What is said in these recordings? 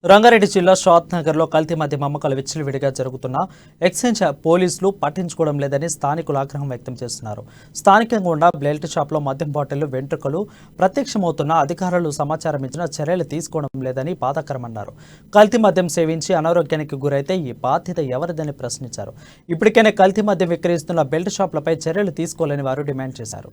రంగారెడ్డి జిల్లా షాద్ నగర్ లో కల్తీ మద్యం అమ్మకాలు విచ్చలవిడిగా జరుగుతున్న ఎక్సైజ్ పోలీసులు పట్టించుకోవడం లేదని స్థానికులు ఆగ్రహం వ్యక్తం చేస్తున్నారు. స్థానికంగా ఉన్న బెల్ట్ షాప్ లో మద్యం బాటిళ్లు వెంట్రుకలు ప్రత్యక్షమవుతున్న అధికారులు సమాచారం ఇచ్చినా చర్యలు తీసుకోవడం లేదని బాధాకరమన్నారు. కల్తీ మద్యం సేవించి అనారోగ్యానికి గురైతే ఈ బాధ్యత ఎవరిదని ప్రశ్నించారు. ఇప్పటికైనా కల్తీ మద్యం విక్రయిస్తున్న బెల్ట్ షాపులపై చర్యలు తీసుకోవాలని వారు డిమాండ్ చేశారు.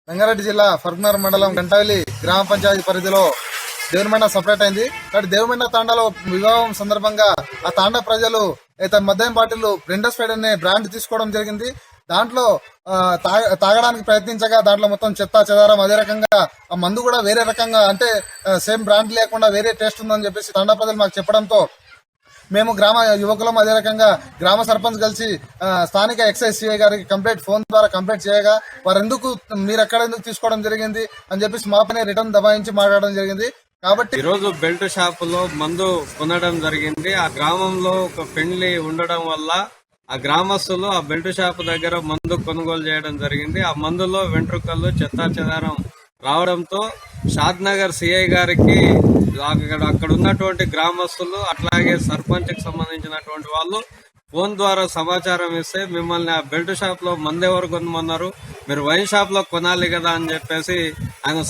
రంగారెడ్డి జిల్లా ఫర్గ్నర్ మండలం గంటవెల్లి గ్రామ పంచాయతీ పరిధిలో దేవునిమెండ సపరేట్ అయింది. కాబట్టి దేవునిమెండ తాండాలో వివాహం సందర్భంగా ఆ తాండా ప్రజలు అయితే మద్యం బాటిల్ బ్రెండస్ ఫైడ్ అనే బ్రాండ్ తీసుకోవడం జరిగింది. దాంట్లో తాగడానికి ప్రయత్నించగా దాంట్లో మొత్తం చెత్త చెదారం, అదే రకంగా ఆ మందు కూడా వేరే రకంగా అంటే సేమ్ బ్రాండ్ లేకుండా వేరే టేస్ట్ ఉందని చెప్పేసి తాండా ప్రజలు మాకు చెప్పడంతో మేము గ్రామ యువకులం అదే రకంగా గ్రామ సర్పంచ్ కలిసి స్థానిక ఎక్సైజ్ సిఐ గారికి ఫోన్ ద్వారా కంప్లైంట్ చేయగా వారు మీరు ఎక్కడ ఎందుకు తీసుకోవడం జరిగింది అని చెప్పేసి మా పైన రిటర్న్ దబాయించి మాట్లాడడం జరిగింది. కాబట్టి ఈరోజు బెల్ట్ షాపులో మందు కొనడం జరిగింది. ఆ గ్రామంలో ఒక పెళ్లి ఉండడం వల్ల ఆ గ్రామస్తులు ఆ బెల్ట్ షాప్ దగ్గర మందు కొనుగోలు చేయడం జరిగింది. ఆ మందులో వెంట్రుకలు చెత్తా చెదారం రావడంతో షాద్ నగర్ సిఐ గారికి అక్కడ ఉన్నటువంటి గ్రామస్తులు అట్లాగే సర్పంచ్ కి సంబంధించినటువంటి వాళ్ళు ఫోన్ ద్వారా సమాచారం ఇస్తే మిమ్మల్ని ఆ బెల్ట్ షాప్ లో మందు ఎవరు కొనమన్నారు, మీరు వైన్ షాప్ లో కొనాలి కదా అని చెప్పేసి ఆయన